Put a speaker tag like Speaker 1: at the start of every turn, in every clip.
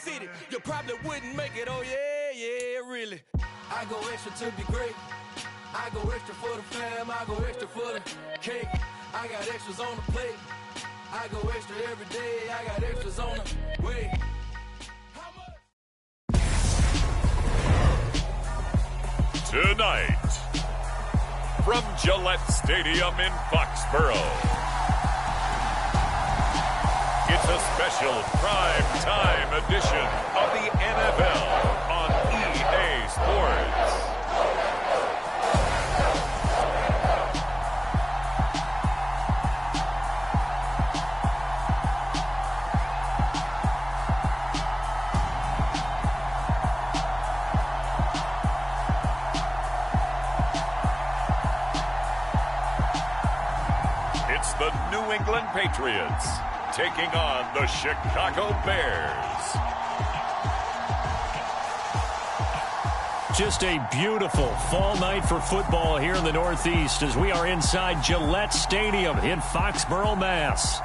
Speaker 1: city, you probably wouldn't make it. Oh yeah, really. I go extra to be great. I go extra for the fam. I go extra for the cake. I got extras on the plate. I go extra every day. I got extras on the way.
Speaker 2: Tonight, from Gillette Stadium in Foxborough, it's a special prime time edition of the NFL on EA Sports. The New England Patriots taking on the Chicago Bears.
Speaker 3: Just a beautiful fall night for football here in the Northeast as we are inside Gillette Stadium in Foxborough, Mass.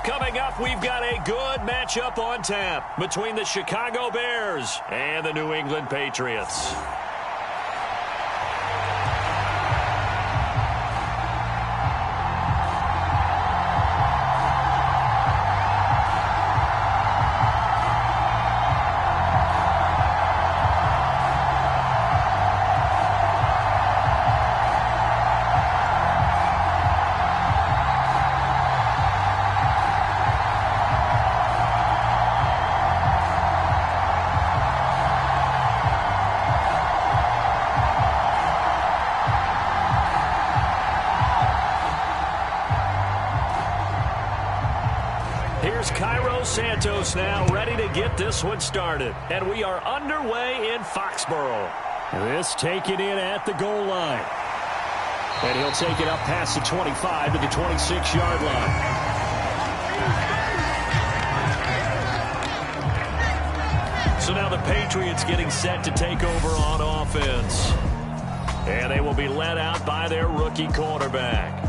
Speaker 3: Coming up, we've got a good matchup on tap between the Chicago Bears and the New England Patriots. Santos now ready to get this one started. And we are underway in Foxborough. This taken in at the goal line. And he'll take it up past the 25 to the 26-yard line. So now the Patriots getting set to take over on offense. And they will be led out by their rookie quarterback.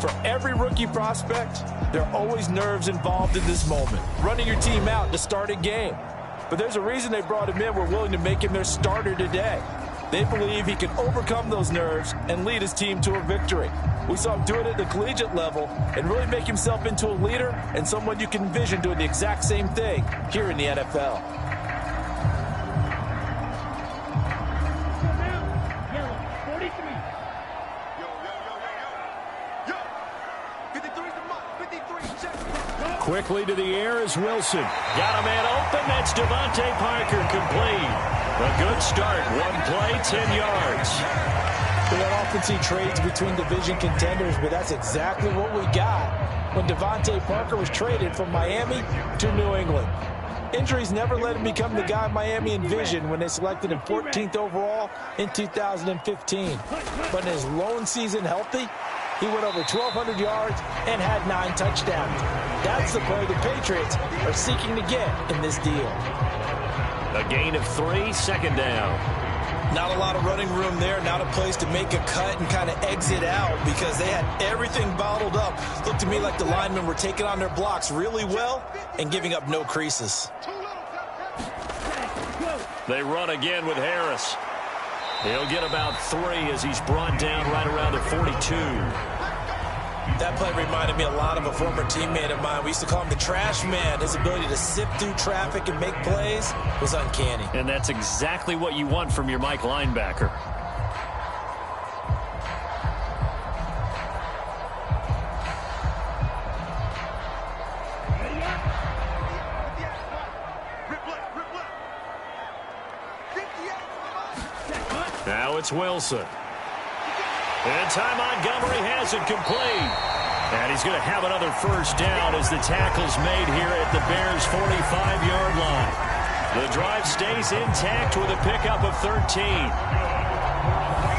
Speaker 4: For every rookie prospect, there are always nerves involved in this moment. Running your team out to start a game. But there's a reason they brought him in. We're willing to make him their starter today. They believe he can overcome those nerves and lead his team to a victory. We saw him do it at the collegiate level and really make himself into a leader and someone you can envision doing the exact same thing here in the NFL.
Speaker 3: Quickly to the air is Wilson. Got a man open. That's Devontae Parker complete. A good start. One play, 10 yards.
Speaker 4: We got offensive trades between division contenders, but that's exactly what we got when Devontae Parker was traded from Miami to New England. Injuries never let him become the guy Miami envisioned when they selected him 14th overall in 2015. But in his lone season healthy, he went over 1,200 yards and had 9 touchdowns. That's the player the Patriots are seeking to get in this deal.
Speaker 3: A gain of 3, second down.
Speaker 5: Not a lot of running room there, not a place to make a cut and kind of exit out because they had everything bottled up. Looked to me like the linemen were taking on their blocks really well and giving up no creases.
Speaker 3: They run again with Harris. He'll get about 3 as he's brought down right around the 42.
Speaker 5: That play reminded me a lot of a former teammate of mine. We used to call him the trash man. His ability to sift through traffic and make plays was uncanny.
Speaker 3: And that's exactly what you want from your Mike linebacker. Now it's Wilson. And Ty Montgomery has it complete. And he's going to have another first down as the tackle's made here at the Bears' 45-yard line. The drive stays intact with a pickup of 13.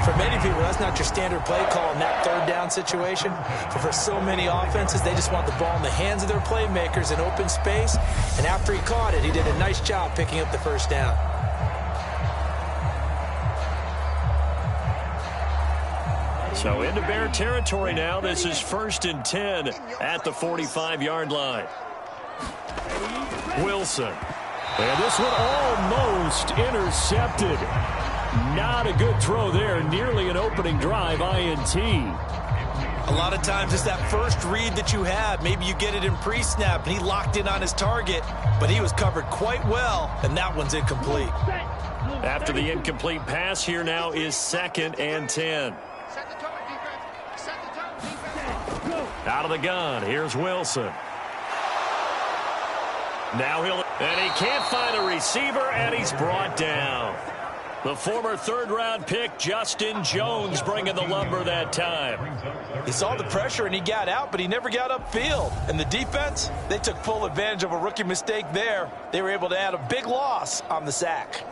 Speaker 5: For many people, that's not your standard play call in that third down situation. But for so many offenses, they just want the ball in the hands of their playmakers in open space. And after he caught it, he did a nice job picking up the first down.
Speaker 3: So into Bear territory now. This is 1st and 10 at the 45-yard line. Wilson. And this one almost intercepted. Not a good throw there. Nearly an opening drive INT.
Speaker 5: A lot of times it's that first read that you have. Maybe you get it in pre-snap, and he locked in on his target, but he was covered quite well, and that one's incomplete.
Speaker 3: After the incomplete pass, here now is 2nd and 10. Out of the gun, here's Wilson. Now and he can't find a receiver, and he's brought down. The former third-round pick, Justin Jones, bringing the lumber that time.
Speaker 4: He saw the pressure, and he got out, but he never got upfield. And the defense, they took full advantage of a rookie mistake there. They were able to add a big loss on the sack.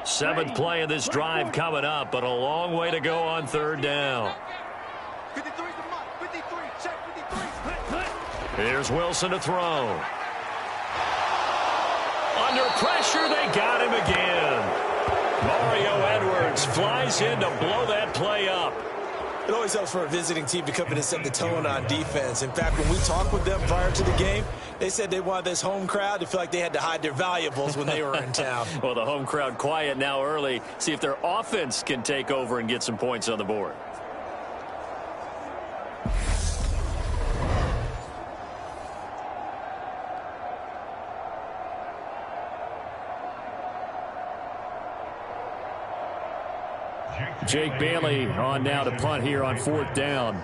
Speaker 3: Seventh play of this drive coming up, but a long way to go on 3rd down. Here's Wilson to throw. Under pressure, they got him again. Mario Edwards flies in to blow that play up.
Speaker 4: It always helps for a visiting team to come in and set the tone on defense. In fact, when we talked with them prior to the game, they said they wanted this home crowd to feel like they had to hide their valuables when they were in town.
Speaker 3: Well, the home crowd quiet now early. See if their offense can take over and get some points on the board. Jake Bailey on now to punt here on 4th down.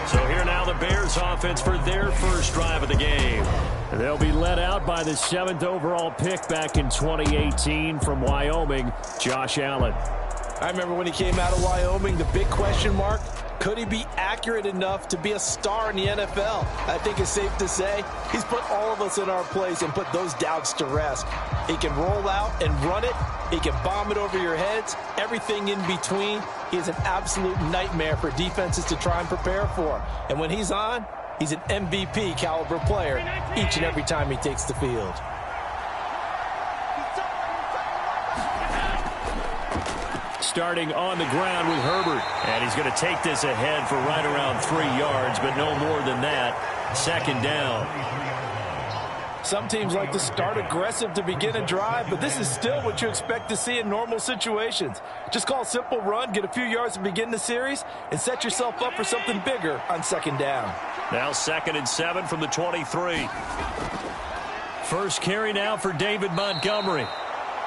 Speaker 3: So here now the Bears offense for their first drive of the game. They'll be led out by the 7th overall pick back in 2018 from Wyoming, Josh Allen.
Speaker 4: I remember when he came out of Wyoming, the big question mark, could he be accurate enough to be a star in the NFL? I think it's safe to say he's put all of us in our place and put those doubts to rest. He can roll out and run it. He can bomb it over your heads. Everything in between. He's an absolute nightmare for defenses to try and prepare for. And when he's on, he's an MVP caliber player each and every time he takes the field.
Speaker 3: Starting on the ground with Herbert. And he's going to take this ahead for right around 3 yards, but no more than that. 2nd down.
Speaker 4: Some teams like to start aggressive to begin a drive, but this is still what you expect to see in normal situations. Just call a simple run, get a few yards to begin the series, and set yourself up for something bigger on 2nd down.
Speaker 3: Now 2nd and 7 from the 23. First carry now for David Montgomery.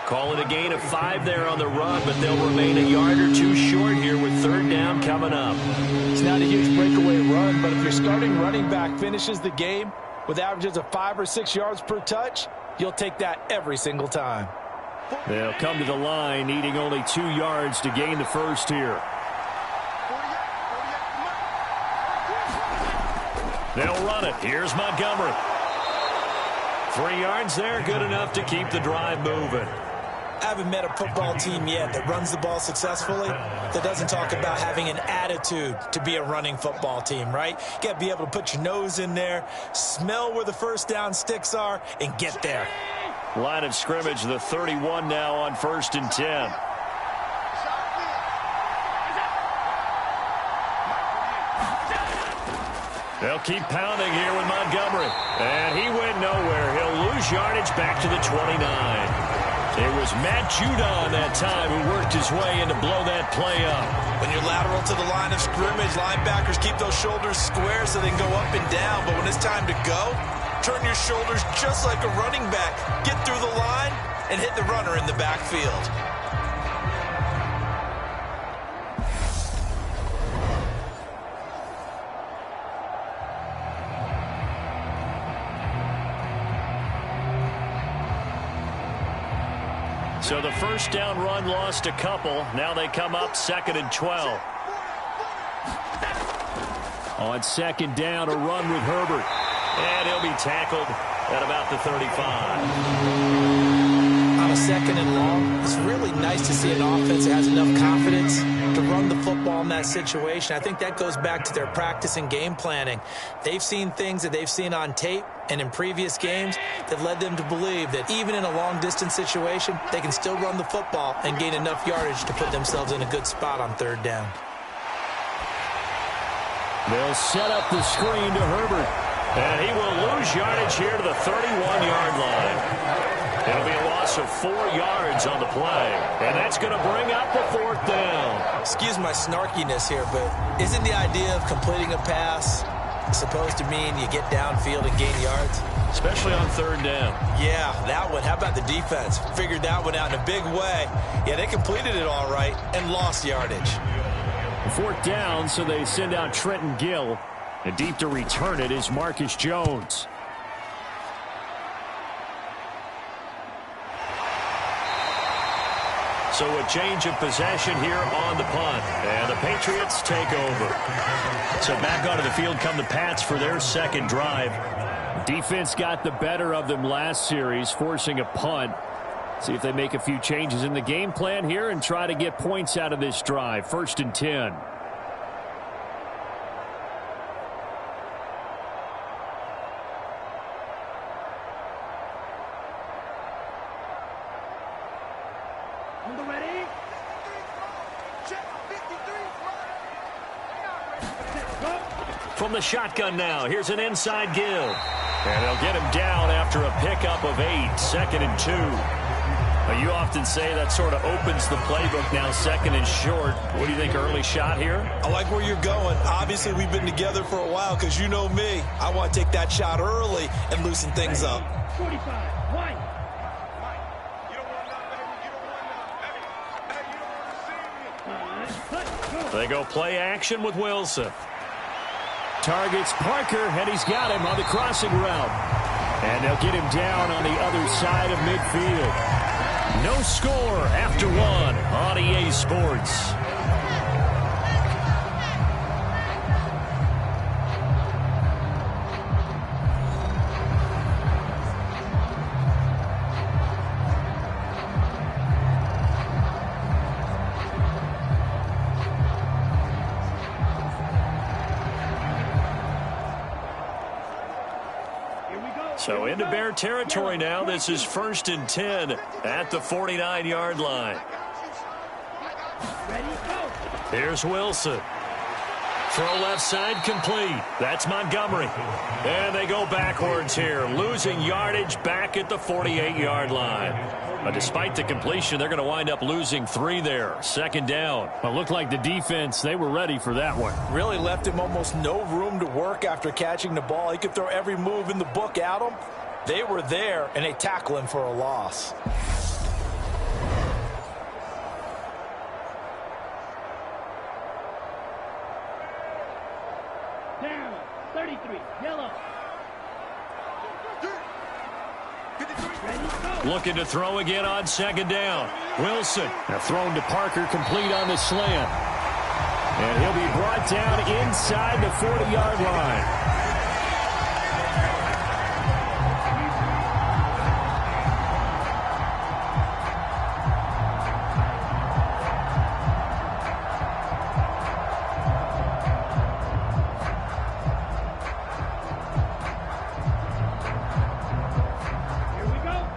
Speaker 3: Call it a gain of 5 there on the run, but they'll remain a yard or two short here with 3rd down coming up.
Speaker 4: It's not a huge breakaway run, but if your starting running back finishes the game with averages of 5 or 6 yards per touch, you'll take that every single time.
Speaker 3: They'll come to the line, needing only 2 yards to gain the first here. They'll run it. Here's Montgomery. 3 yards there, good enough to keep the drive moving.
Speaker 5: I haven't met a football team yet that runs the ball successfully that doesn't talk about having an attitude to be a running football team, right? You got to be able to put your nose in there, smell where the first down sticks are, and get there.
Speaker 3: Line of scrimmage, the 31 now on 1st and 10. They'll keep pounding here with Montgomery. And he went nowhere. He'll lose yardage back to the 29. It was Matt Judon that time who worked his way in to blow that play up.
Speaker 5: When you're lateral to the line of scrimmage, linebackers keep those shoulders square so they can go up and down. But when it's time to go, turn your shoulders just like a running back. Get through the line and hit the runner in the backfield.
Speaker 3: So the first down run lost a couple. Now they come up 2nd and 12. On 2nd down, a run with Herbert. And he'll be tackled at about the 35.
Speaker 5: On a 2nd and long, it's really nice to see an offense that has enough confidence to run the football in that situation. I think that goes back to their practice and game planning. They've seen things that they've seen on tape and in previous games that led them to believe that even in a long-distance situation, they can still run the football and gain enough yardage to put themselves in a good spot on 3rd down.
Speaker 3: They'll set up the screen to Herbert. And he will lose yardage here to the 31-yard line. It'll be a loss of 4 yards on the play. And that's going to bring up the 4th down.
Speaker 5: Excuse my snarkiness here, but isn't the idea of completing a pass supposed to mean you get downfield and gain yards?
Speaker 3: Especially on 3rd down.
Speaker 5: Yeah, that one. How about the defense? Figured that one out in a big way. Yeah, they completed it all right and lost yardage.
Speaker 3: 4th down, so they send out Trenton Gill. And deep to return it is Marcus Jones. So a change of possession here on the punt. And the Patriots take over. So back onto the field come the Pats for their 2nd drive. Defense got the better of them last series, forcing a punt. See if they make a few changes in the game plan here and try to get points out of this drive. 1st and 10. From the shotgun now, here's an inside give. And they'll get him down after a pickup of 8, 2nd and 2. Now, you often say that sort of opens the playbook now, 2nd and short. What do you think, early shot here?
Speaker 5: I like where you're going. Obviously, we've been together for a while because you know me. I want to take that shot early and loosen things up.
Speaker 6: 45, white.
Speaker 3: They go play action with Wilson. Targets Parker, and he's got him on the crossing route. And they'll get him down on the other side of midfield. No score after 1 on EA Sports. So into Bear territory now. This is 1st and 10 at the 49-yard line. Here's Wilson. Throw left side complete. That's Montgomery. And they go backwards here, losing yardage back at the 48-yard line. Despite the completion, they're going to wind up losing 3 there. 2nd down.
Speaker 4: Well, looked like the defense, they were ready for that one. Really left him almost no room to work after catching the ball. He could throw every move in the book at him. They were there, and they tackle him for a loss.
Speaker 6: Down, 33, yellow.
Speaker 3: Looking to throw again on 2nd down. Wilson. Now thrown to Parker, complete on the slant. And he'll be brought down inside the 40-yard line.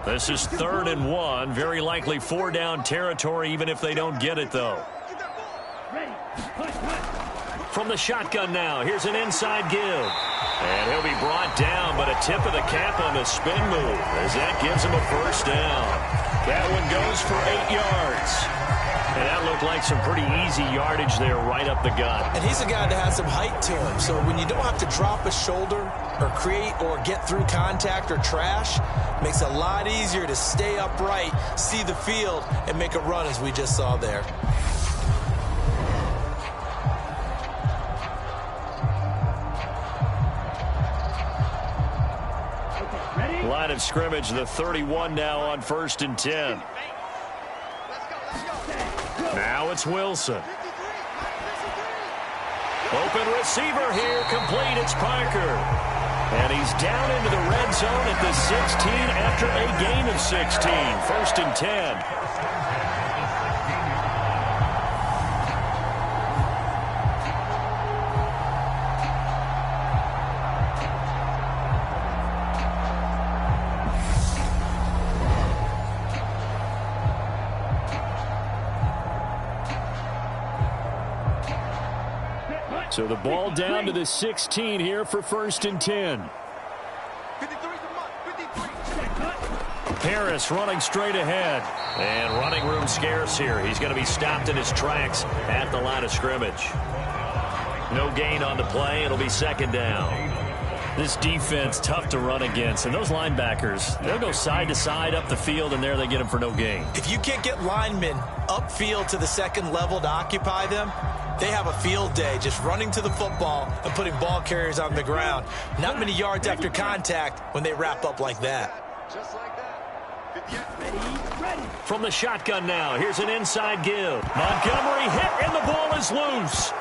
Speaker 3: This is 3rd and 1. Very likely 4-down territory, even if they don't get it, though. From the shotgun now, here's an inside give. And he'll be brought down, but a tip of the cap on the spin move, as that gives him a 1st down. That one goes for 8 yards. And that looked like some pretty easy yardage there right up the gut.
Speaker 5: And he's a guy that has some height to him, so when you don't have to drop a shoulder or create or get through contact or trash, makes it a lot easier to stay upright, see the field, and make a run as we just saw there.
Speaker 3: Line of scrimmage, the 31 now on 1st and 10. Now it's Wilson. Open receiver here, complete, it's Parker. And he's down into the red zone at the 16 after a gain of 16. 1st and 10. So the ball down to the 16 here for 1st and 10. Harris running straight ahead. And running room scarce here. He's going to be stopped in his tracks at the line of scrimmage. No gain on the play. It'll be 2nd down. This defense tough to run against. And those linebackers, they'll go side to side up the field, and there they get them for no gain.
Speaker 5: If you can't get linemen upfield to the 2nd level to occupy them, they have a field day just running to the football and putting ball carriers on the ground. Not many yards after contact when they wrap up like that.
Speaker 1: Just like that.
Speaker 6: Ready.
Speaker 3: From the shotgun now, here's an inside give. Montgomery hit, and the ball is loose.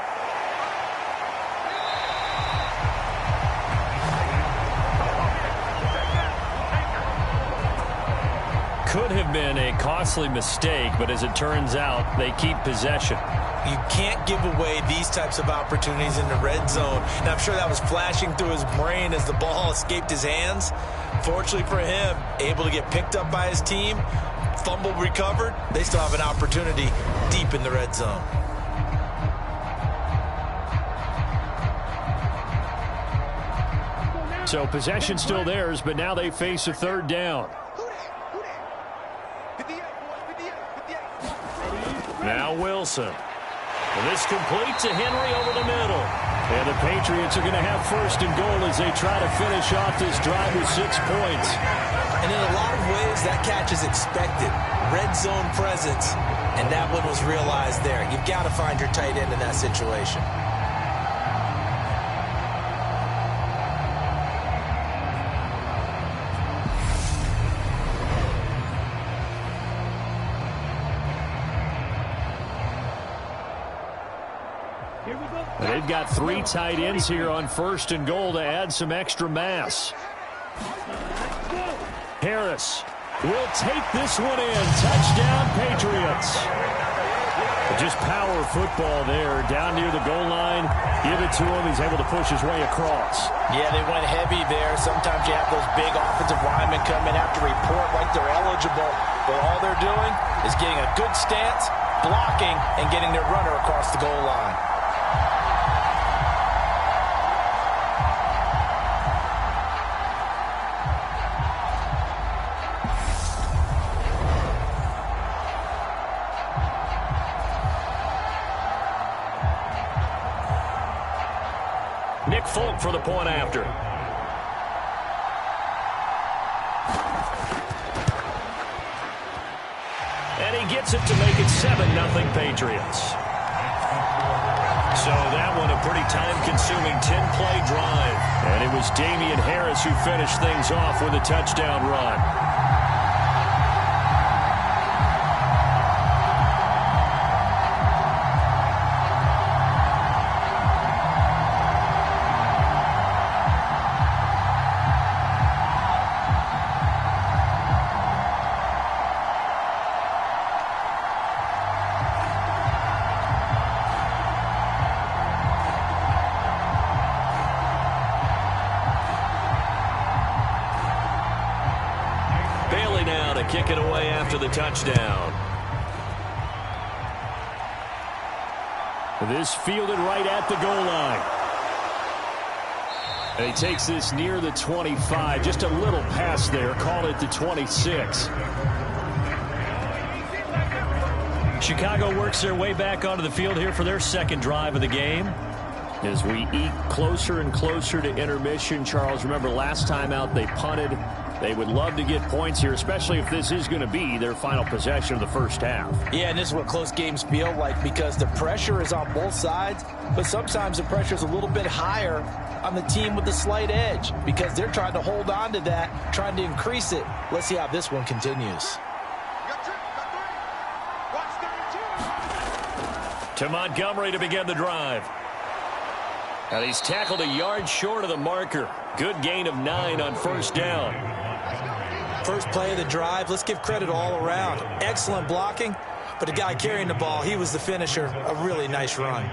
Speaker 3: Could have been a costly mistake, but as it turns out, they keep possession.
Speaker 5: You can't give away these types of opportunities in the red zone. And I'm sure that was flashing through his brain as the ball escaped his hands. Fortunately for him, able to get picked up by his team, fumble recovered. They still have an opportunity deep in the red zone.
Speaker 3: So possession still theirs, but now they face a 3rd down. Now Wilson. And this complete to Henry over the middle. And the Patriots are going to have 1st and goal as they try to finish off this drive with 6 points.
Speaker 5: And in a lot of ways, that catch is expected. Red zone presence, and that one was realized there. You've got to find your tight end in that situation.
Speaker 3: They've got 3 tight ends here on 1st and goal to add some extra mass. Harris will take this one in. Touchdown, Patriots. Just power football there. Down near the goal line. Give it to him. He's able to push his way across.
Speaker 5: Yeah, they went heavy there. Sometimes you have those big offensive linemen come in, have to report like they're eligible. But all they're doing is getting a good stance, blocking, and getting their runner across the goal line.
Speaker 3: Nick Folk for the point after. And he gets it to make it 7-0 Patriots. So that one a pretty time-consuming 10-play drive. And it was Damian Harris who finished things off with a touchdown run. Kick it away after the touchdown. This fielded right at the goal line. And he takes this near the 25. Just a little pass there. Call it the 26. Chicago works their way back onto the field here for their 2nd drive of the game. As we eke closer and closer to intermission, Charles, remember last time out they punted. They would love to get points here, especially if this is going to be their final possession of the first half.
Speaker 5: Yeah, and this is what close games feel like because the pressure is on both sides, but sometimes the pressure is a little bit higher on the team with the slight edge because they're trying to hold on to that, trying to increase it. Let's see how this one continues.
Speaker 3: To Montgomery to begin the drive. And he's tackled a yard short of the marker. Good gain of 9 on first down.
Speaker 5: First play of the drive, let's give credit all around. Excellent blocking, but the guy carrying the ball, he was the finisher. A really nice run.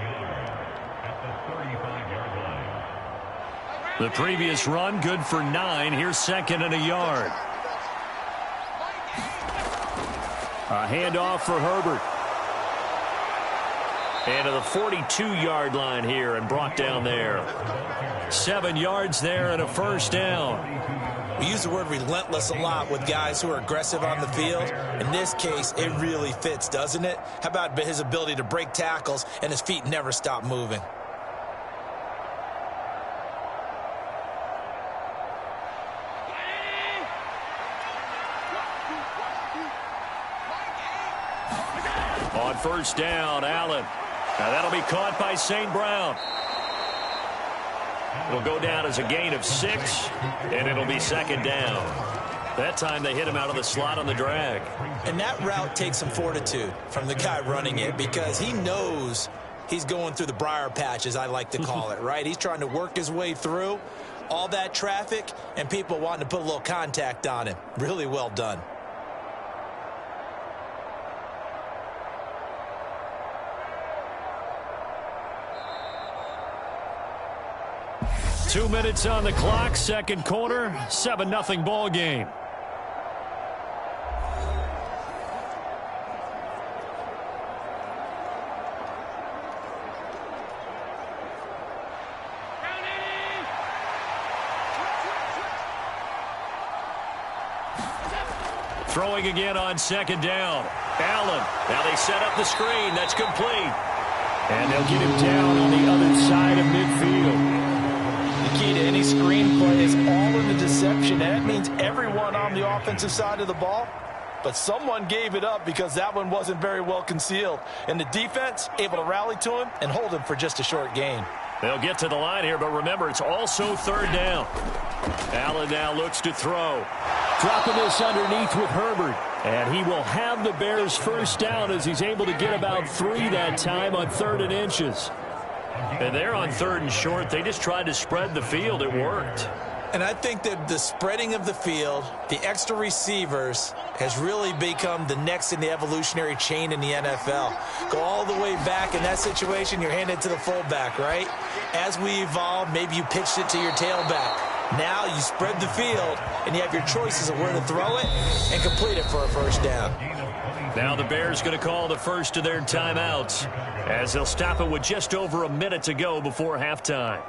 Speaker 3: The previous run, good for 9. Here's second and a yard. A handoff for Herbert. And to the 42-yard line here and brought down there. 7 yards there and a first down.
Speaker 5: We use the word relentless a lot with guys who are aggressive on the field. In this case, it really fits, doesn't it? How about his ability to break tackles and his feet never stop moving?
Speaker 3: On first down, Allen. Now that'll be caught by St. Brown. It'll go down as a gain of 6, and it'll be second down. That time they hit him out of the slot on the drag.
Speaker 5: And that route takes some fortitude from the guy running it because he knows he's going through the briar patch, as I like to call it, right? He's trying to work his way through all that traffic and people wanting to put a little contact on him. Really well done.
Speaker 3: Two minutes on the clock, second quarter, 7-0 ball game. Throwing again on second down. Allen. Now they set up the screen. That's complete. And they'll get him down on the other side of midfield.
Speaker 4: The key to any screenplay is all in the deception. And that means everyone on the offensive side of the ball. But someone gave it up because that one wasn't very well concealed. And the defense able to rally to him and hold him for just a short gain.
Speaker 3: They'll get to the line here, but remember, it's also third down. Allen now looks to throw. Dropping this underneath with Herbert. And he will have the Bears first down as he's able to get about 3 that time on 3rd and inches. And they're on 3rd and short. They just tried to spread the field. It worked.
Speaker 5: And I think that the spreading of the field, the extra receivers, has really become the next in the evolutionary chain in the NFL. Go all the way back in that situation, you're handed to the fullback, right? As we evolve, maybe you pitched it to your tailback. Now you spread the field, and you have your choices of where to throw it and complete it for a first down.
Speaker 3: Now the Bears going to call the first of their timeouts as they'll stop it with just over a minute to go before halftime.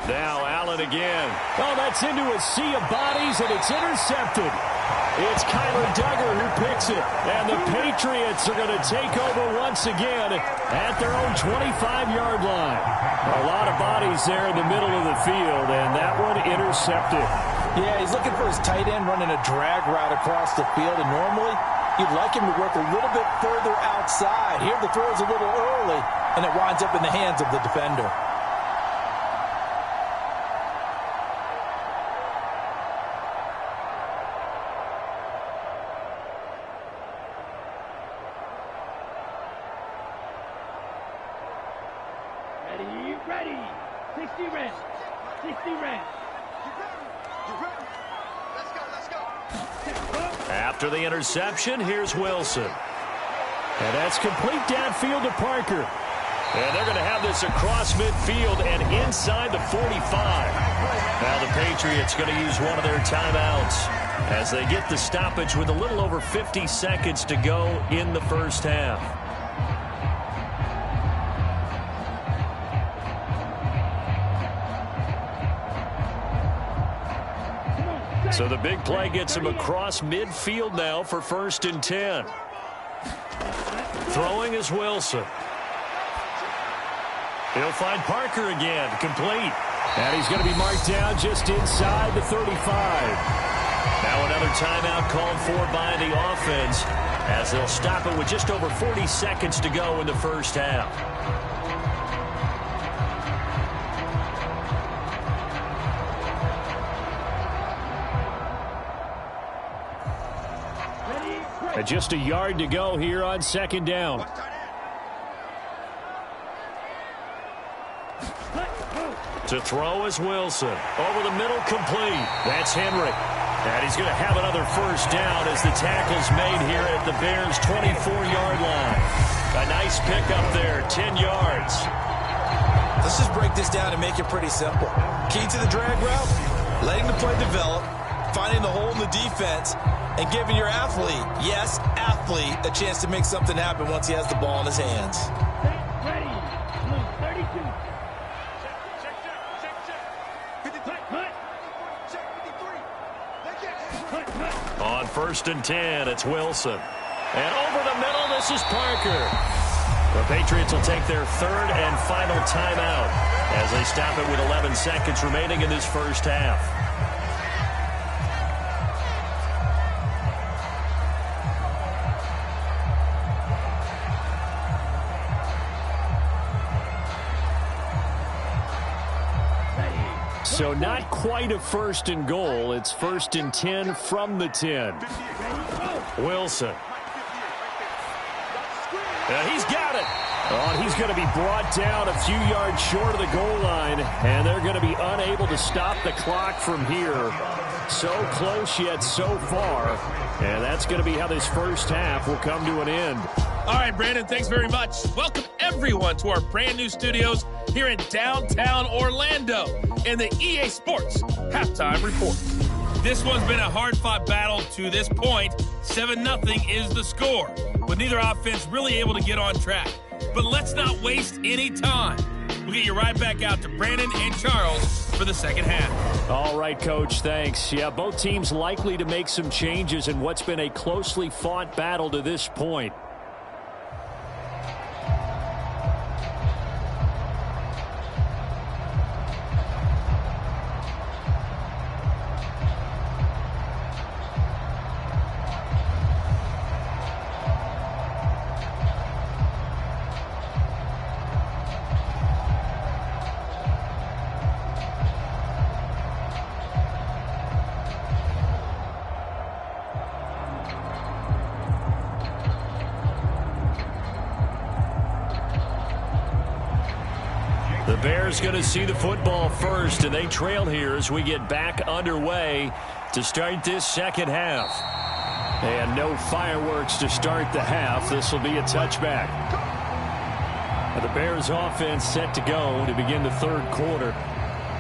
Speaker 3: Now Allen again. Oh, that's into a sea of bodies, and it's intercepted. It's Kyler Duggar who picks it. And the Patriots are going to take over once again at their own 25-yard line. A lot of bodies there in the middle of the field, and that one intercepted.
Speaker 4: Yeah, he's looking for his tight end running a drag route across the field, and normally you'd like him to work a little bit further outside. Here the throw is a little early, and it winds up in the hands of the defender.
Speaker 6: Ready. 60 red. 60 red. Let's go.
Speaker 3: After the interception, here's Wilson. And that's complete downfield to Parker. And they're going to have this across midfield and inside the 45. Now the Patriots going to use one of their timeouts as they get the stoppage with a little over 50 seconds to go in the first half. So the big play gets him across midfield now for 1st and 10. Throwing is Wilson. He'll find Parker again, complete. And he's going to be marked down just inside the 35. Now another timeout called for by the offense as they'll stop it with just over 40 seconds to go in the first half. And just a yard to go here on second down. To throw is Wilson. Over the middle, complete. That's Henry. And he's going to have another first down as the tackle's made here at the Bears' 24-yard line. A nice pickup there, 10 yards.
Speaker 5: Let's just break this down and make it pretty simple. Key to the drag route, letting the play develop, finding the hole in the defense, and giving your athlete, yes, athlete, a chance to make something happen once he has the ball in his hands.
Speaker 6: Ready. Blue 32.
Speaker 3: On first and 10, it's Wilson. And over the middle, this is Parker. The Patriots will take their third and final timeout as they stop it with 11 seconds remaining in this first half. So not quite a first and goal. It's first and 10 from the 10. Wilson. He's got it. Oh, he's going to be brought down a few yards short of the goal line, and they're going to be unable to stop the clock from here. So close yet so far, and that's going to be how this first half will come to an end.
Speaker 7: All right, Brandon, thanks very much. Welcome, everyone, to our brand new studios here in downtown Orlando in the EA Sports Halftime Report. This one's been a hard-fought battle to this point. 7-0 is the score, with neither offense really able to get on track. But let's not waste any time. We'll get you right back out to Brandon and Charles for the second half.
Speaker 3: All right, Coach, thanks. Yeah, both teams likely to make some changes in what's been a closely fought battle to this point. The Bears going to see the football first, and they trail here as we get back underway to start this second half. And no fireworks to start the half. This will be a touchback. The Bears offense set to go to begin the third quarter.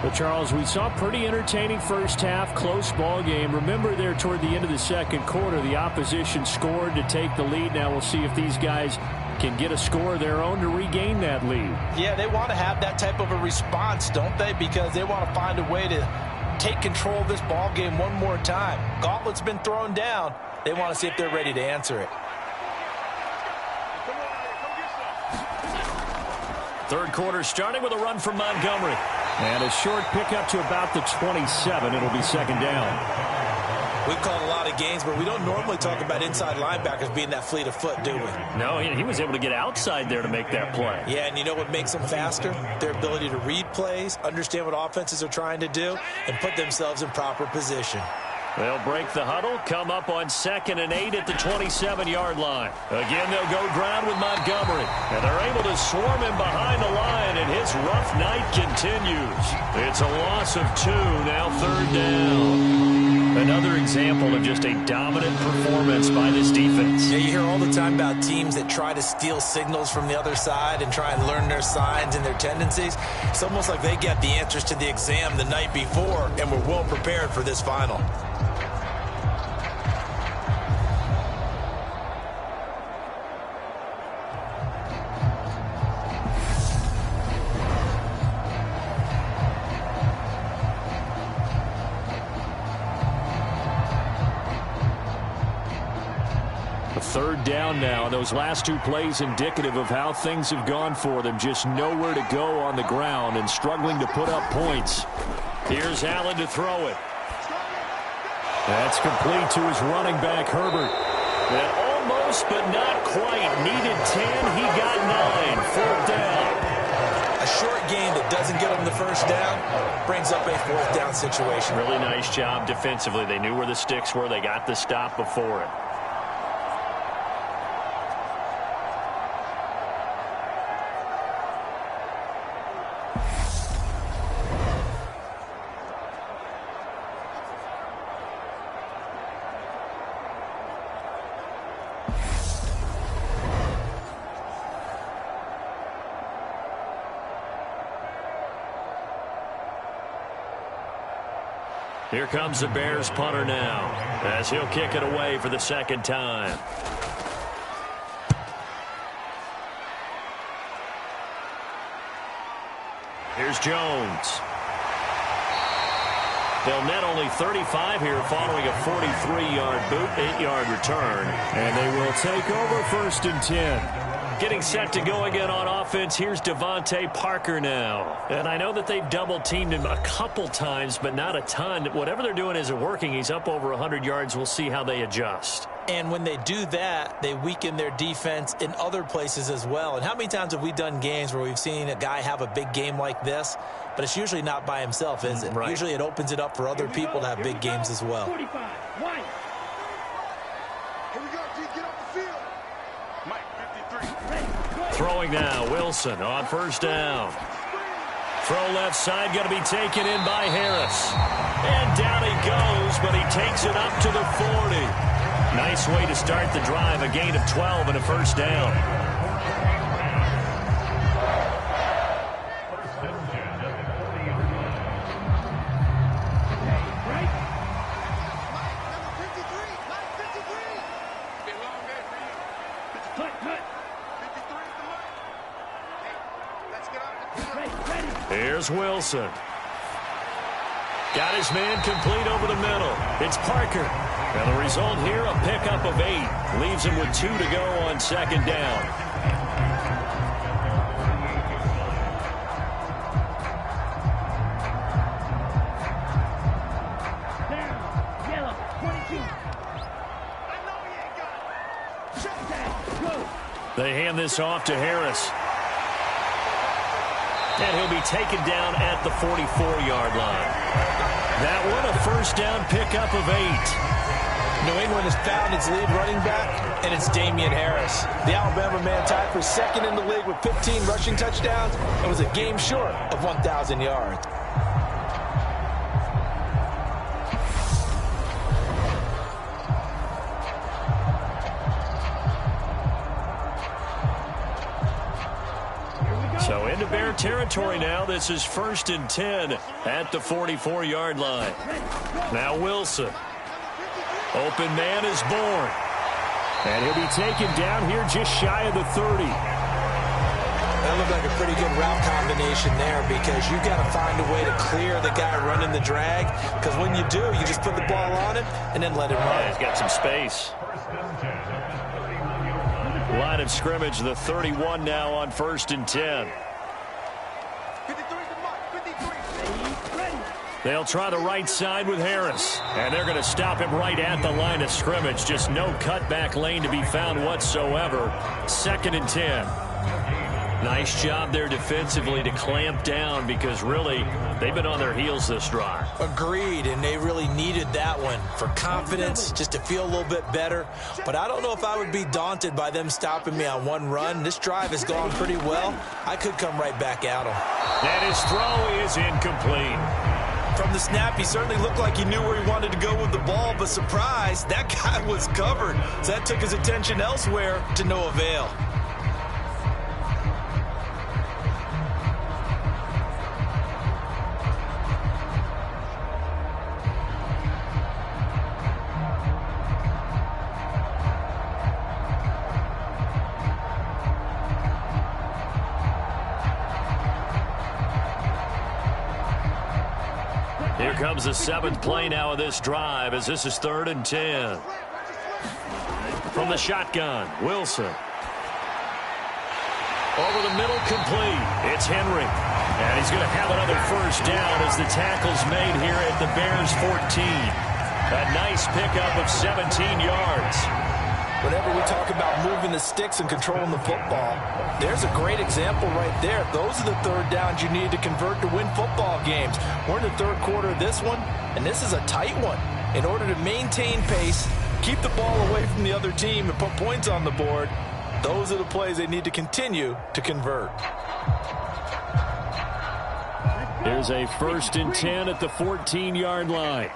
Speaker 3: But, Charles, we saw a pretty entertaining first half, close ball game. Remember there toward the end of the second quarter, the opposition scored to take the lead. Now we'll see if these guys can get a score of their own to regain that lead.
Speaker 5: Yeah, they want to have that type of a response, don't they? Because they want to find a way to take control of this ball game one more time. Gauntlet's been thrown down. They want to see if they're ready to answer it.
Speaker 3: Third quarter starting with a run from Montgomery. And a short pickup to about the 27. It'll be second down.
Speaker 5: We've called a lot of games, but we don't normally talk about inside linebackers being that fleet of foot, do we?
Speaker 3: No, he was able to get outside there to make that play.
Speaker 5: Yeah, and you know what makes them faster? Their ability to read plays, understand what offenses are trying to do, and put themselves in proper position.
Speaker 3: They'll break the huddle, come up on 2nd and 8 at the 27-yard line. Again, they'll go ground with Montgomery. And they're able to swarm him behind the line, and his rough night continues. It's a loss of 2, now third down. Another example of just a dominant performance by this defense.
Speaker 5: Yeah, you hear all the time about teams that try to steal signals from the other side and try and learn their signs and their tendencies. It's almost like they get the answers to the exam the night before and were well prepared for this final.
Speaker 3: Third down now. Those last two plays indicative of how things have gone for them. Just nowhere to go on the ground and struggling to put up points. Here's Allen to throw it. That's complete to his running back, Herbert. And almost, but not quite. Needed 10. He got 9. 4th down.
Speaker 5: A short gain that doesn't get him the first down brings up a 4th down situation.
Speaker 3: Really nice job defensively. They knew where the sticks were. They got the stop before it. Here comes the Bears punter now, as he'll kick it away for the 2nd time. Here's Jones. They'll net only 35 here following a 43-yard boot, 8-yard return. And they will take over 1st and 10. Getting set to go again on offense, here's Devontae Parker now. And I know that they've double-teamed him a couple times, but not a ton. Whatever they're doing isn't working. He's up over 100 yards. We'll see how they adjust.
Speaker 5: And when they do that, they weaken their defense in other places as well. And how many times have we done games where we've seen a guy have a big game like this, but it's usually not by himself, is it?
Speaker 3: Right.
Speaker 5: Usually it opens it up for other people to have big games as well.
Speaker 6: 45, White.
Speaker 8: Here we go, D. Get off the field. Mike, 53.
Speaker 3: Throwing now, Wilson on 1st down. Throw left side, going to be taken in by Harris. And down he goes, but he takes it up to the 40. Nice way to start the drive, a gain of 12 and a 1st down. Here's Wilson. Got his man complete over the middle. It's Parker. And the result here, a pickup of 8. Leaves him with 2 to go on 2nd down.
Speaker 6: Down. Yellow. 22. I know he ain't got it. Shut down. Go.
Speaker 3: They hand this off to Harris. And he'll be taken down at the 44-yard line. That one, a 1st down pickup of 8.
Speaker 5: New England has found its lead running back, and it's Damian Harris. The Alabama man tied for 2nd in the league with 15 rushing touchdowns and was a game short of 1,000 yards.
Speaker 3: So into Bear territory now. This is 1st and 10 at the 44-yard line. Now Wilson. Open man is born. And he'll be taken down here just shy of the 30.
Speaker 5: That looked like a pretty good route combination there because you've got to find a way to clear the guy running the drag, because when you do, you just put the ball on him and then let him run.
Speaker 3: Yeah, he's got some space. Line of scrimmage, the 31 now on 1st and 10. They'll try the right side with Harris. And they're going to stop him right at the line of scrimmage. Just no cutback lane to be found whatsoever. 2nd and 10. Nice job there defensively to clamp down, because really they've been on their heels this drive.
Speaker 5: Agreed, and they really needed that one for confidence, just to feel a little bit better. But I don't know if I would be daunted by them stopping me on one run. This drive has gone pretty well. I could come right back at them.
Speaker 3: And his throw is incomplete.
Speaker 5: From the snap, he certainly looked like he knew where he wanted to go with the ball, but surprise, that guy was covered. So that took his attention elsewhere to no avail.
Speaker 3: Here comes the 7th play now of this drive, as this is 3rd and 10. From the shotgun, Wilson. Over the middle, complete. It's Henry. And he's going to have another 1st down as the tackle's made here at the Bears' 14. A nice pickup of 17 yards.
Speaker 5: Whenever we talk about moving the sticks and controlling the football, there's a great example right there. Those are the third downs you need to convert to win football games. We're in the third quarter of this one, and this is a tight one. In order to maintain pace, keep the ball away from the other team, and put points on the board, those are the plays they need to continue to convert.
Speaker 3: Here's a 1st and 10 at the 14-yard line.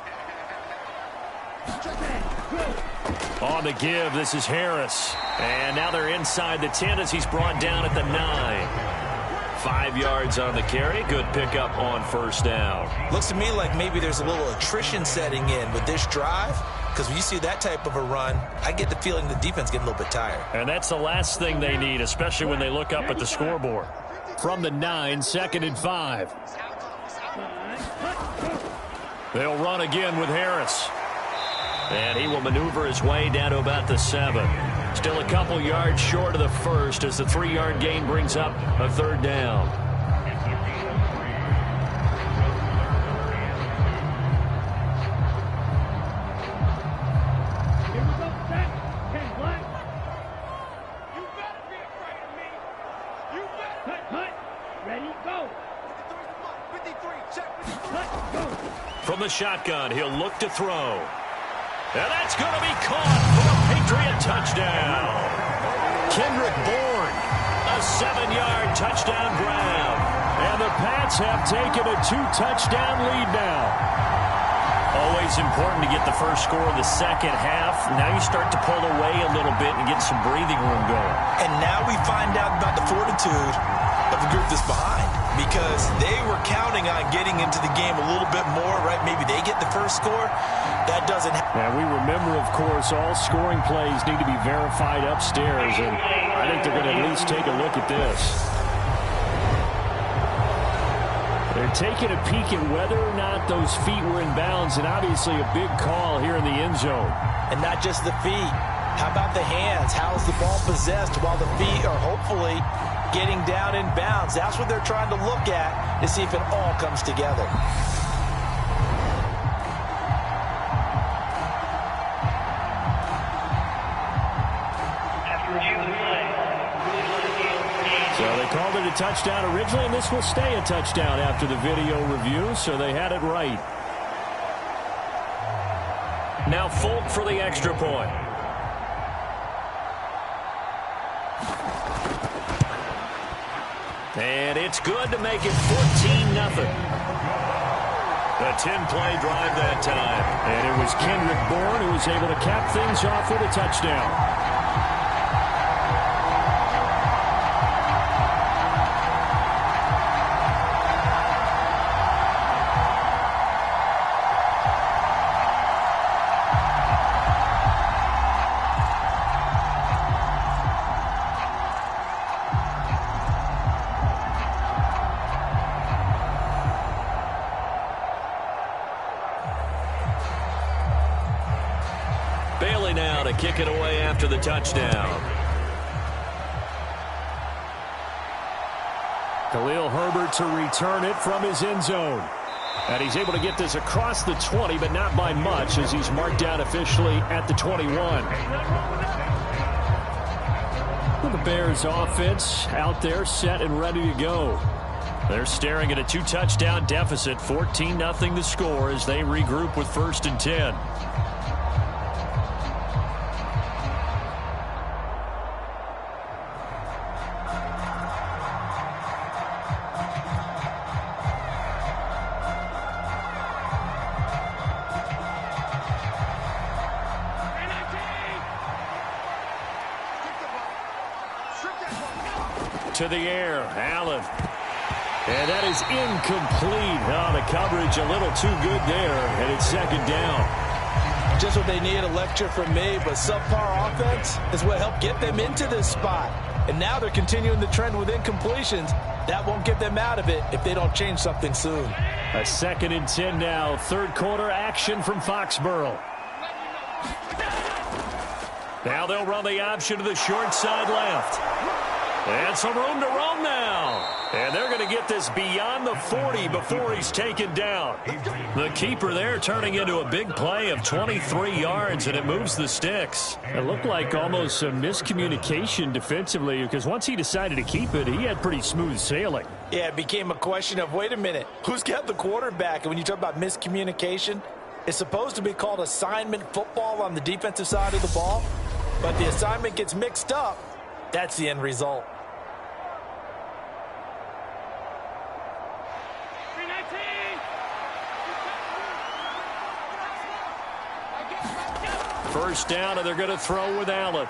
Speaker 3: On the give, this is Harris. And now they're inside the 10 as he's brought down at the 9. 5 yards on the carry. Good pickup on 1st down.
Speaker 5: Looks to me like maybe there's a little attrition setting in with this drive, because when you see that type of a run, I get the feeling the defense getting a little bit tired.
Speaker 3: And that's the last thing they need, especially when they look up at the scoreboard. From the 9, 2nd and 5. They'll run again with Harris. And he will maneuver his way down to about the 7. Still a couple yards short of the 1st as the 3-yard gain brings up a 3rd down.
Speaker 6: Here we go, set. 10 black. You better be afraid of me. You better. Cut. Ready, go.
Speaker 8: 53, check 53.
Speaker 6: Cut, go.
Speaker 3: From the shotgun, he'll look to throw. And that's going to be caught for a Patriot touchdown. Kendrick Bourne, a 7-yard touchdown grab. And the Pats have taken a 2-touchdown lead now. Always important to get the first score of the second half. Now you start to pull away a little bit and get some breathing room going.
Speaker 5: And now we find out about the fortitude of the group that's behind, because they were counting on getting into the game a little bit more, right? Maybe they get the first score. That doesn't happen.
Speaker 3: Now, we remember, of course, all scoring plays need to be verified upstairs, and I think they're going to at least take a look at this. They're taking a peek at whether or not those feet were in bounds, and obviously a big call here in the end zone.
Speaker 5: And not just the feet. How about the hands? How's the ball possessed while the feet are hopefully getting down in bounds? That's what they're trying to look at to see if it all comes together.
Speaker 3: So they called it a touchdown originally, and this will stay a touchdown after the video review, so they had it right. Now Folk for the extra point. And it's good to make it 14-0. A 10-play drive that time. And it was Kendrick Bourne who was able to cap things off with a touchdown. Bailey now to kick it away after the touchdown. Khalil Herbert to return it from his end zone. And he's able to get this across the 20, but not by much, as he's marked down officially at the 21. Well, the Bears offense out there set and ready to go. They're staring at a 2-touchdown deficit, 14-0 the score as they regroup with 1st and 10. To the air, Allen. And that is incomplete. Oh, the coverage a little too good there, and it's 2nd down.
Speaker 5: Just what they need, a lecture from me, but subpar offense is what helped get them into this spot. And now they're continuing the trend with incompletions. That won't get them out of it if they don't change something soon.
Speaker 3: A 2nd and 10 now. 3rd quarter action from Foxborough. Now they'll run the option to the short side left. And some room to roam now. And they're going to get this beyond the 40 before he's taken down. The keeper there turning into a big play of 23 yards, and it moves the sticks.
Speaker 9: It looked like almost some miscommunication defensively, because once he decided to keep it, he had pretty smooth sailing.
Speaker 4: Yeah, it became a question of, wait a minute, who's got the quarterback? And when you talk about miscommunication, it's supposed to be called assignment football on the defensive side of the ball, but the assignment gets mixed up. That's the end result.
Speaker 3: First down, and they're going to throw with Allen.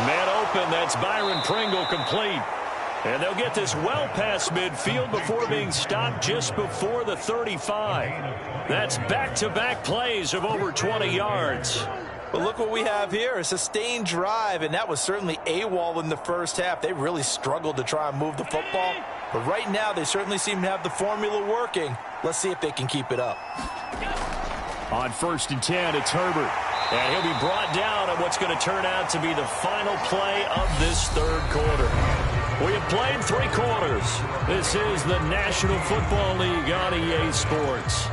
Speaker 3: Man open, that's Byron Pringle complete. And they'll get this well past midfield before being stopped just before the 35. That's back-to-back plays of over 20 yards.
Speaker 4: But look what we have here, a sustained drive, and that was certainly AWOL in the first half. They really struggled to try and move the football. But right now, they certainly seem to have the formula working. Let's see if they can keep it up.
Speaker 3: On 1st and 10, it's Herbert. And he'll be brought down at what's going to turn out to be the final play of this third quarter. We have played 3 quarters. This is the National Football League on EA Sports.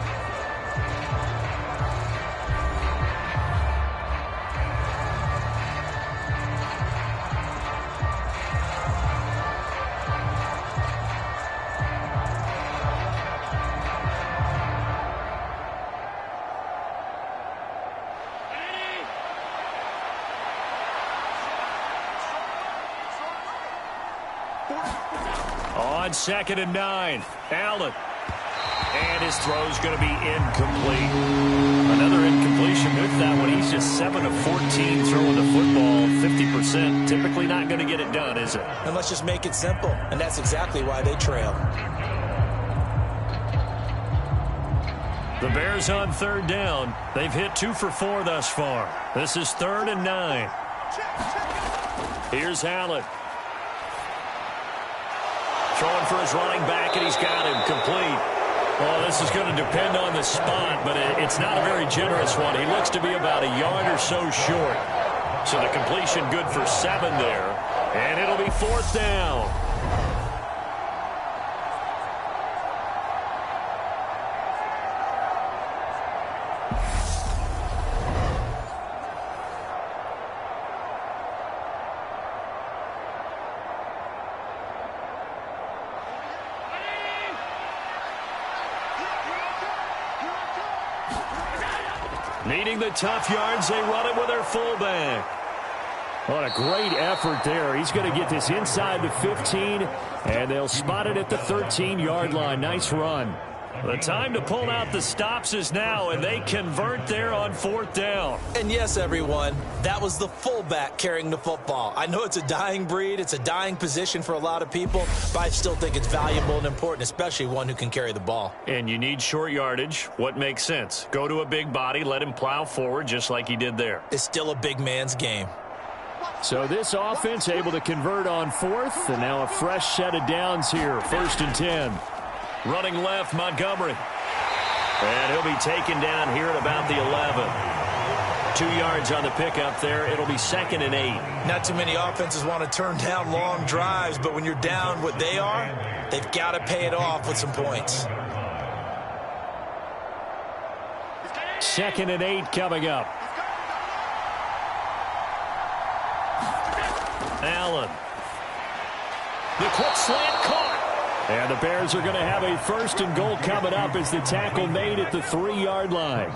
Speaker 3: On 2nd and 9, Allen. And his throw's going to be incomplete. Another incompletion with that one. He's just 7 of 14 throwing the football, 50%. Typically not going to get it done, is it?
Speaker 4: And let's just make it simple. And that's exactly why they trail.
Speaker 3: The Bears on 3rd down. They've hit 2 for 4 thus far. This is 3rd and 9. Here's Allen. Throwing for his running back, and he's got him complete. Well, this is going to depend on the spot, but it's not a very generous one. He looks to be about a yard or so short. So the completion good for 7 there, and it'll be 4th down. Needing the tough yards, they run it with their fullback. What a great effort there. He's going to get this inside the 15, and they'll spot it at the 13-yard line. Nice run. The time to pull out the stops is now, and they convert there on 4th down.
Speaker 4: And yes, everyone, that was the fullback carrying the football. I know it's a dying breed, it's a dying position for a lot of people, but I still think it's valuable and important, especially one who can carry the ball.
Speaker 3: And you need short yardage. What makes sense? Go to a big body, let him plow forward just like he did there.
Speaker 4: It's still a big man's game.
Speaker 9: So this offense able to convert on 4th, and now a fresh set of downs here. 1st and 10.
Speaker 3: Running left, Montgomery. And he'll be taken down here at about the 11. 2 yards on the pickup there. It'll be 2nd and 8.
Speaker 4: Not too many offenses want to turn down long drives, but when you're down what they are, they've got to pay it off with some points.
Speaker 9: 2nd and 8 coming up.
Speaker 3: Allen. The quick slant caught.
Speaker 9: And the Bears are going to have a 1st and goal coming up as the tackle made at the 3-yard line.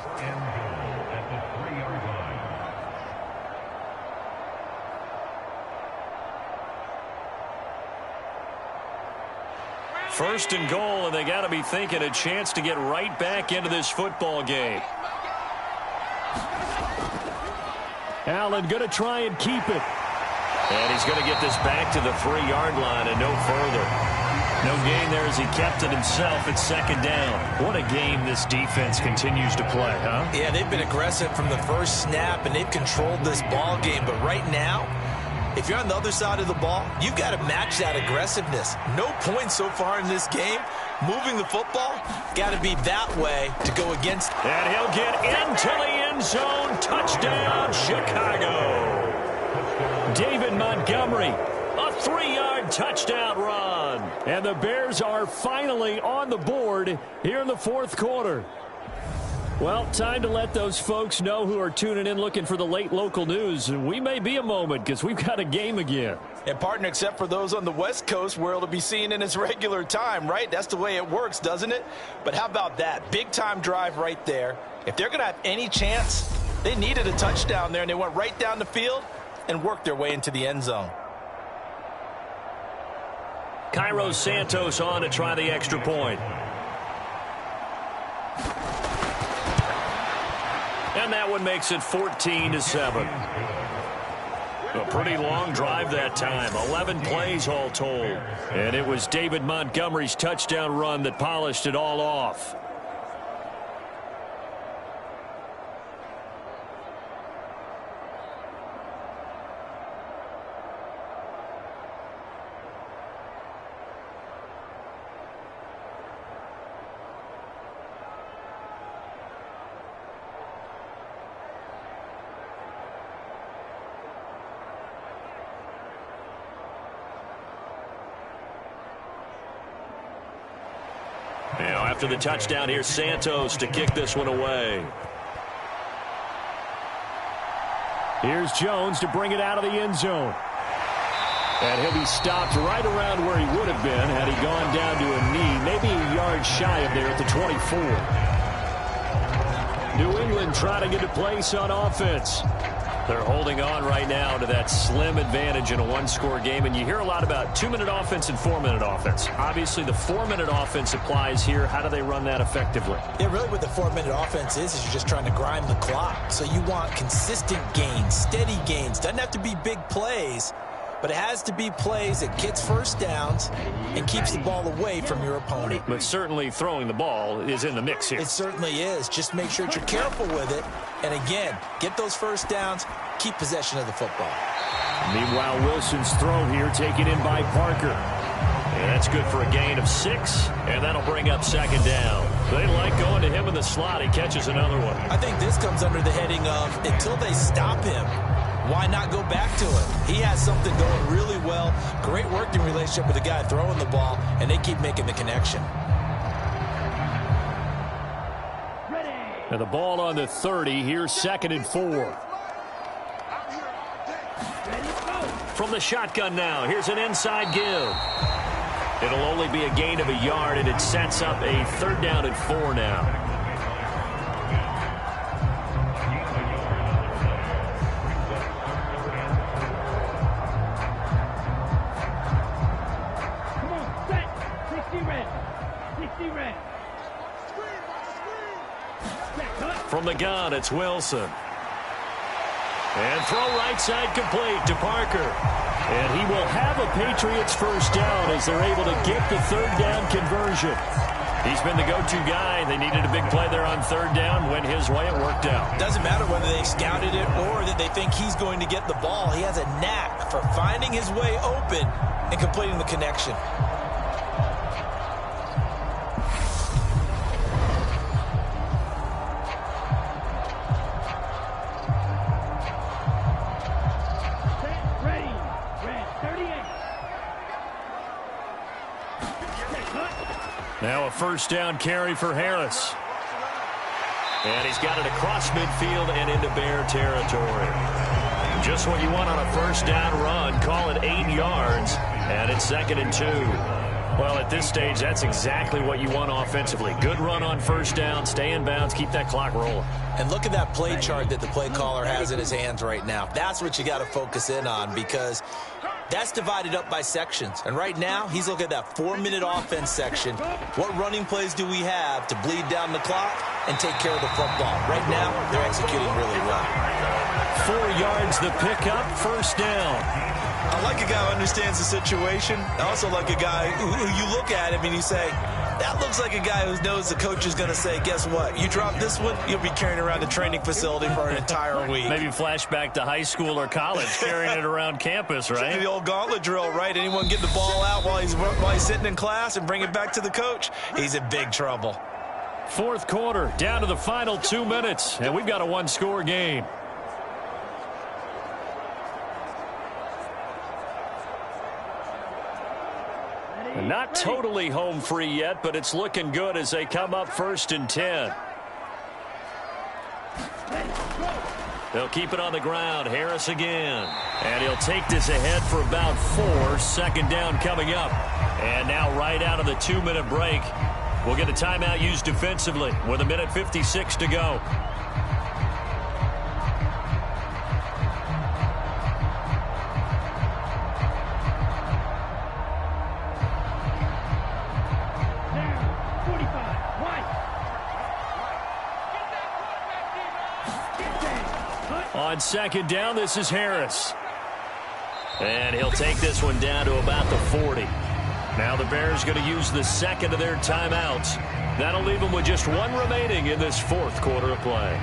Speaker 3: First and goal, and they got to be thinking a chance to get right back into this football game.
Speaker 9: Allen going to try and keep it.
Speaker 3: And he's going to get this back to the 3-yard line and no further. No gain there as he kept it himself at 2nd down. What a game this defense continues to play, huh?
Speaker 4: Yeah, they've been aggressive from the first snap, and they've controlled this ball game. But right now, if you're on the other side of the ball, you've got to match that aggressiveness. No points so far in this game. Moving the football, got to be that way to go against.
Speaker 3: And he'll get into the end zone. Touchdown, Chicago.
Speaker 9: David Montgomery, a
Speaker 3: 3-yard touchdown run. And the Bears are finally on the board here in the fourth quarter. Well, time to let those folks know who are tuning in looking for the late local news. We may be a moment because we've got a game again.
Speaker 5: And, partner, except for those on the West Coast where it'll be seen in its regular time, right? That's the way it works, doesn't it? But how about that? Big-time drive right there. If they're going to have any chance, they needed a touchdown there, and they went right down the field and worked their way into the end zone.
Speaker 3: Cairo Santos on to try the extra point. And that one makes it 14-7. A pretty long drive that time. 11 plays all told. And it was David Montgomery's touchdown run that polished it all off. Now, after the touchdown, here's Santos to kick this one away. Here's Jones to bring it out of the end zone. And he'll be stopped right around where he would have been had he gone down to a knee, maybe a yard shy of there at the 24. New England trying to get a place on offense. They're holding on right now to that slim advantage in a one-score game, and you hear a lot about 2-minute offense and 4-minute offense. Obviously, the 4-minute offense applies here. How do they run that effectively?
Speaker 5: Yeah, really what the 4-minute offense is you're just trying to grind the clock. So you want consistent gains, steady gains. Doesn't have to be big plays, but it has to be plays that gets first downs and keeps the ball away from your opponent.
Speaker 3: But certainly throwing the ball is in the mix here.
Speaker 5: It certainly is. Just make sure that you're careful with it. And again, get those first downs, keep possession of the football.
Speaker 3: Meanwhile, Wilson's throw here taken in by Parker. And that's good for a gain of 6, and that'll bring up second down. They like going to him in the slot. He catches another one.
Speaker 5: I think this comes under the heading of until they stop him, why not go back to him? He has something going really well, great working relationship with the guy throwing the ball, and they keep making the connection.
Speaker 3: And the ball on the 30. Here's 2nd and 4. From the shotgun now, here's an inside give. It'll only be a gain of a yard, and it sets up a 3rd down and 4 now. From the gun, it's Wilson. And throw right side complete to Parker. And he will have a Patriots first down as they're able to get the 3rd down conversion. He's been the go-to guy. They needed a big play there on 3rd down. Went his way. It worked out.
Speaker 5: Doesn't matter whether they scouted it or that they think he's going to get the ball. He has a knack for finding his way open and completing the connection.
Speaker 3: Now a first down carry for Harris. And he's got it across midfield and into Bear territory. Just what you want on a first down run. Call it 8 yards. And it's 2nd and 2. Well, at this stage, that's exactly what you want offensively. Good run on first down. Stay in bounds. Keep that clock rolling.
Speaker 5: And look at that play chart that the play caller has in his hands right now. That's what you got to focus in on because that's divided up by sections. And right now, he's looking at that 4-minute offense section. What running plays do we have to bleed down the clock and take care of the football? Right now, they're executing really well.
Speaker 3: 4 yards the pickup, first down.
Speaker 5: I like a guy who understands the situation. I also like a guy who you look at him and you say, that looks like a guy who knows the coach is going to say, guess what? You drop this one, you'll be carrying around the training facility for an entire week.
Speaker 3: Maybe flashback to high school or college, carrying it around campus, right?
Speaker 5: The old gauntlet drill, right? Anyone get the ball out while he's sitting in class and bring it back to the coach? He's in big trouble.
Speaker 3: Fourth quarter, down to the final 2 minutes, and we've got a one-score game. Not totally home free yet, but it's looking good as they come up 1st and 10. They'll keep it on the ground. Harris again. And he'll take this ahead for about 4. 2nd down coming up. And now right out of the 2-minute break, we'll get a timeout used defensively with 1:56 to go. On 2nd down, this is Harris. And he'll take this one down to about the 40. Now the Bears going to use the 2nd of their timeouts. That'll leave them with just 1 remaining in this 4th quarter of play.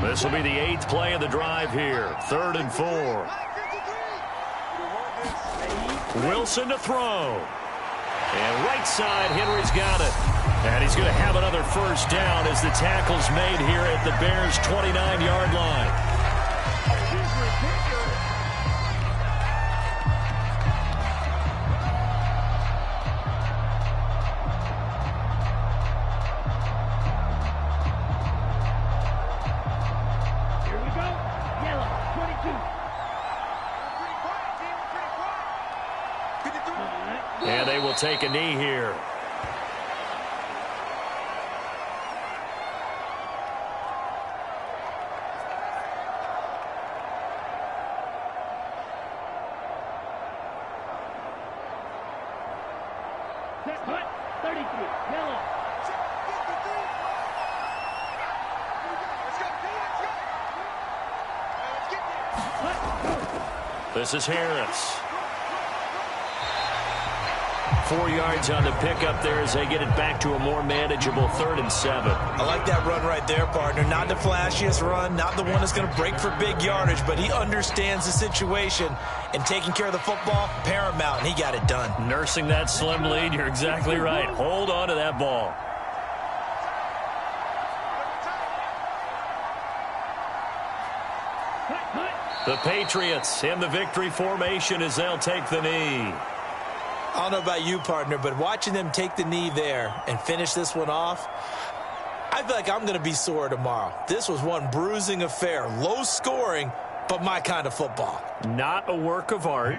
Speaker 3: This will be the 8th play of the drive here. 3rd and 4. Wilson to throw. And right side, Henry's got it. And he's going to have another 1st down as the tackle's made here at the Bears' 29-yard line.
Speaker 6: Here we go. Yellow, 22.
Speaker 3: And they will take a knee here.
Speaker 6: Set, hut, 33, yellow.
Speaker 3: This is Harris. 4 yards on the pickup there as they get it back to a more manageable 3rd and 7.
Speaker 5: I like that run right there, partner. Not the flashiest run, not the one that's going to break for big yardage, but he understands the situation, and taking care of the football, paramount, and he got it done.
Speaker 3: Nursing that slim lead, you're exactly right. Hold on to that ball. The Patriots in the victory formation as they'll take the knee.
Speaker 5: I don't know about you, partner, but watching them take the knee there and finish this one off, I feel like I'm going to be sore tomorrow. This was one bruising affair. Low scoring, but my kind of football.
Speaker 3: Not a work of art,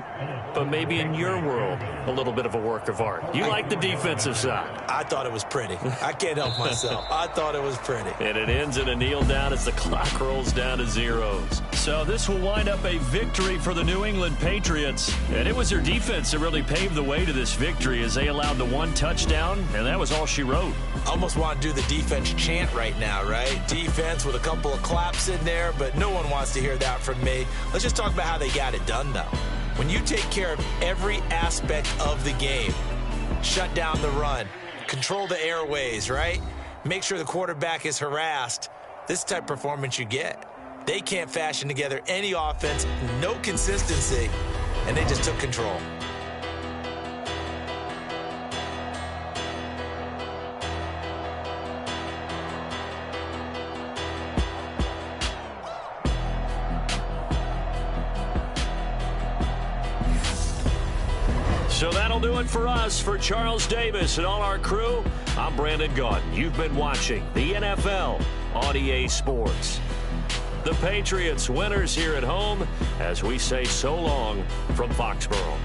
Speaker 3: but maybe in your world, a little bit of a work of art. You like the defensive side.
Speaker 5: I thought it was pretty. I can't help myself. I thought it was pretty.
Speaker 3: And it ends in a kneel down as the clock rolls down to zeros. So this will wind up a victory for the New England Patriots. And it was their defense that really paved the way to this victory as they allowed the 1 touchdown, and that was all she wrote.
Speaker 5: I almost want to do the defense chant right now, right? Defense with a couple of claps in there, but no one wants to hear that from me. Let's just talk about how they got it done, though. When you take care of every aspect of the game, shut down the run, control the airways, right? Make sure the quarterback is harassed. This type of performance you get. They can't fashion together any offense, no consistency, and they just took control.
Speaker 3: So that'll do it for us. For Charles Davis and all our crew, I'm Brandon Gaudin. You've been watching the NFL on EA Sports. The Patriots winners here at home as we say so long from Foxborough.